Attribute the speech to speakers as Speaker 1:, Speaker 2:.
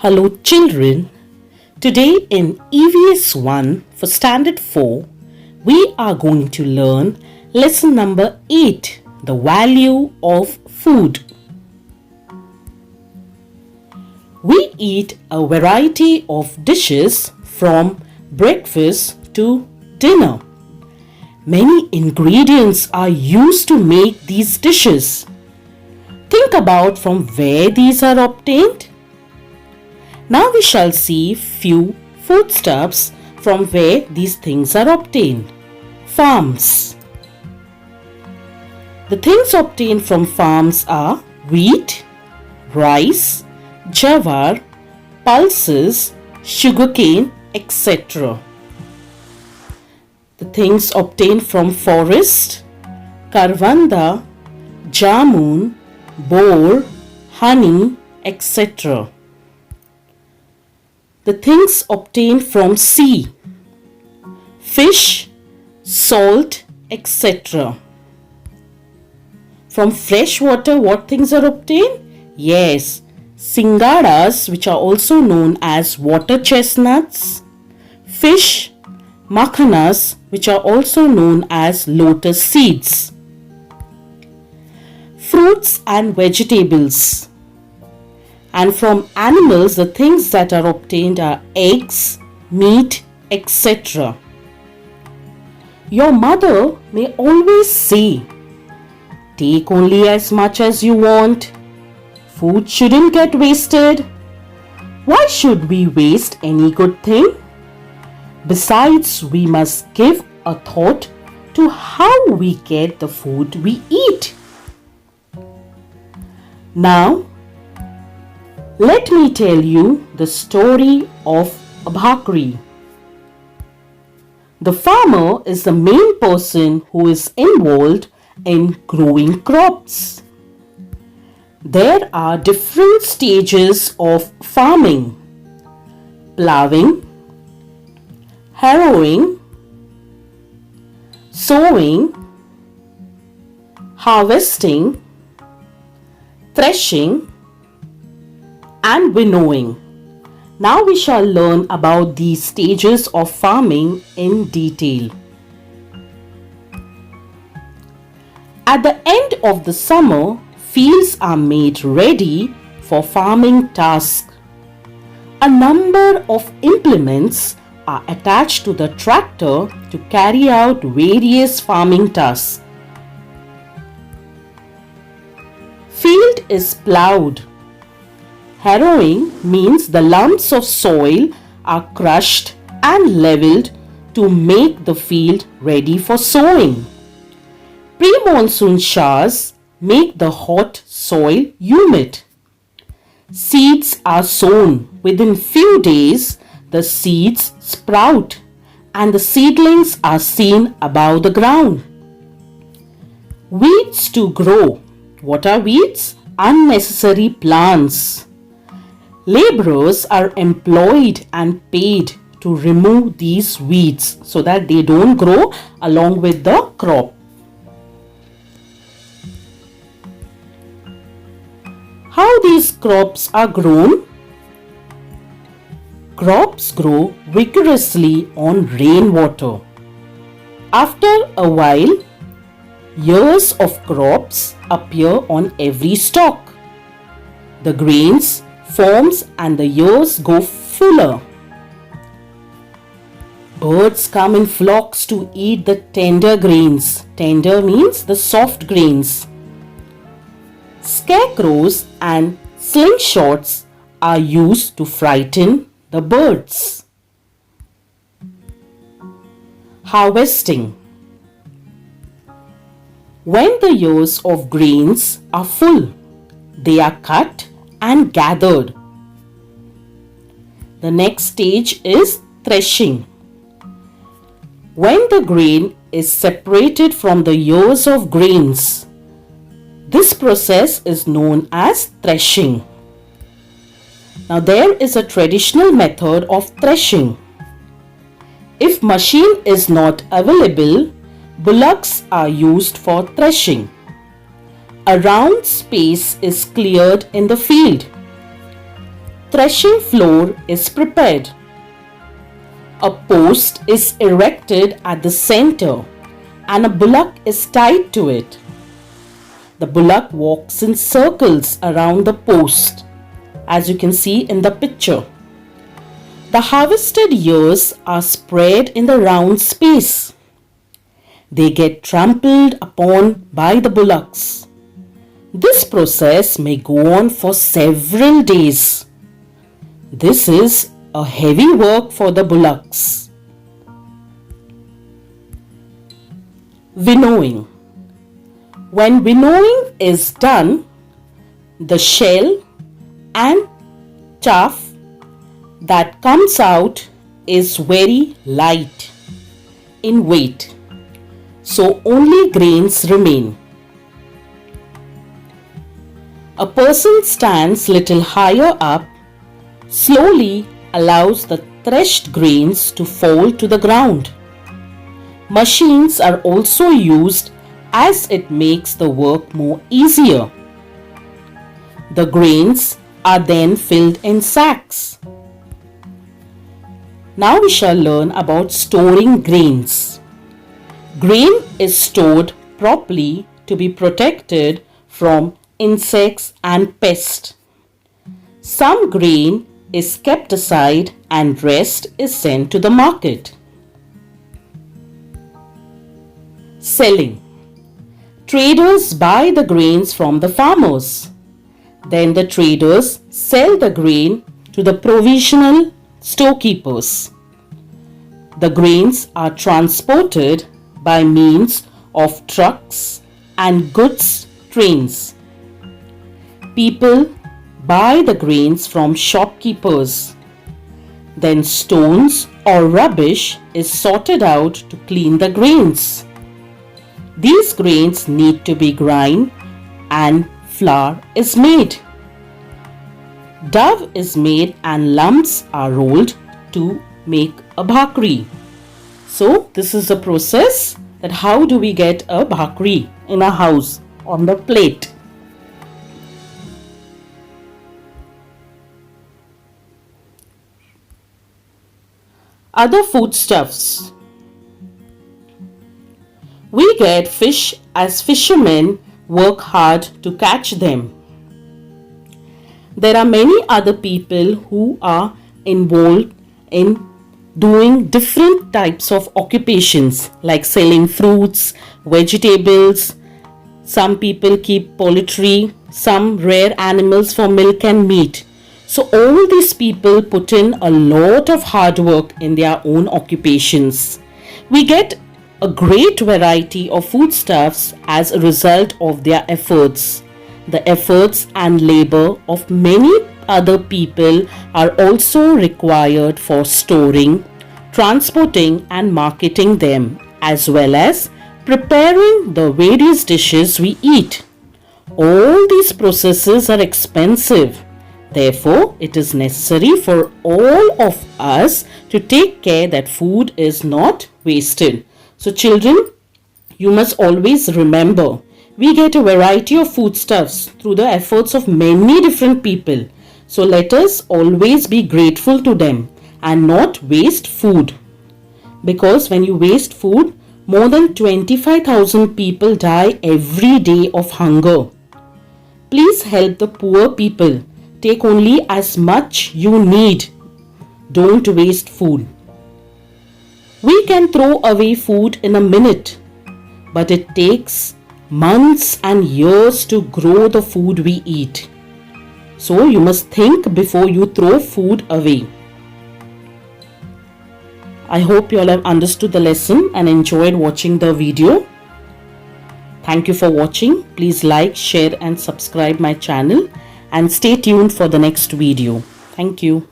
Speaker 1: Hello children, today in EVS 1 for Standard 4, we are going to learn lesson number 8, the value of food. We eat a variety of dishes from breakfast to dinner. Many ingredients are used to make these dishes. Think about from where these are obtained. Now we shall see few foodstuffs from where these things are obtained. Farms. The things obtained from farms are wheat, rice, jawar, pulses, sugarcane, etc. The things obtained from forest, karvanda, jamun, bor, honey, etc. The things obtained from sea, fish, salt, etc. From fresh water, what things are obtained? Yes, singadas, which are also known as water chestnuts, fish, makhanas, which are also known as lotus seeds. Fruits and vegetables. And from animals, the things that are obtained are eggs, meat, etc. Your mother may always say, take only as much as you want. Food shouldn't get wasted. Why should we waste any good thing? Besides, we must give a thought to how we get the food we eat. Now, let me tell you the story of a bhakri. The farmer is the main person who is involved in growing crops. There are different stages of farming: ploughing, harrowing, sowing, harvesting, threshing, and winnowing. Now we shall learn about these stages of farming in detail. At the end of the summer, fields are made ready for farming tasks. A number of implements are attached to the tractor to carry out various farming tasks. Field is ploughed. Harrowing means the lumps of soil are crushed and leveled to make the field ready for sowing. Pre-monsoon showers make the hot soil humid. Seeds are sown. Within few days, the seeds sprout and the seedlings are seen above the ground. Weeds to grow. What are weeds? Unnecessary plants. Laborers are employed and paid to remove these weeds so that they don't grow along with the crop. How these crops are grown? Crops grow vigorously on rainwater. After a while, ears of crops appear on every stalk. The grains forms and the ears go fuller. Birds come in flocks to eat the tender grains. Tender means the soft grains. Scarecrows and slingshots are used to frighten the birds. Harvesting. When the ears of grains are full, they are cut and gathered. The next stage is threshing. When the grain is separated from the ears of grains, this process is known as threshing. Now there is a traditional method of threshing. If machine is not available, bullocks are used for threshing. A round space is cleared in the field. threshing floor is prepared. A post is erected at the center and a bullock is tied to it. The bullock walks in circles around the post, as you can see in the picture. The harvested ears are spread in the round space. They get trampled upon by the bullocks. This process may go on for several days. This is a heavy work for the bullocks. Winnowing. When winnowing is done, the shell and chaff that comes out is very light in weight, so only grains remain. A person stands little higher up, slowly allows the threshed grains to fall to the ground. Machines are also used as it makes the work more easier. The grains are then filled in sacks. Now we shall learn about storing grains. Grain is stored properly to be protected from insects and pests. Some grain is kept aside and rest is sent to the market. Selling. Traders buy the grains from the farmers. Then the traders sell the grain to the provisional storekeepers. The grains are transported by means of trucks and goods trains. People buy the grains from shopkeepers. Then stones or rubbish is sorted out to clean the grains. These grains need to be ground and flour is made. Dough is made and lumps are rolled to make a bhakri. So this is the process that how do we get a bhakri in a house on the plate. Other foodstuffs. We get fish as fishermen work hard to catch them. There are many other people who are involved in doing different types of occupations like selling fruits, vegetables. Some people keep poultry, some rare animals for milk and meat. So all these people put in a lot of hard work in their own occupations. We get a great variety of foodstuffs as a result of their efforts. The efforts and labor of many other people are also required for storing, transporting and marketing them, as well as preparing the various dishes we eat. All these processes are expensive. Therefore, it is necessary for all of us to take care that food is not wasted. So children, you must always remember, we get a variety of foodstuffs through the efforts of many different people. So let us always be grateful to them and not waste food. Because when you waste food, more than 25,000 people die every day of hunger. Please help the poor people. Take only as much you need. Don't waste food. We can throw away food in a minute, but it takes months and years to grow the food we eat. So you must think before you throw food away. I hope you all have understood the lesson and enjoyed watching the video. Thank you for watching. Please like, share and subscribe my channel and stay tuned for the next video. Thank you.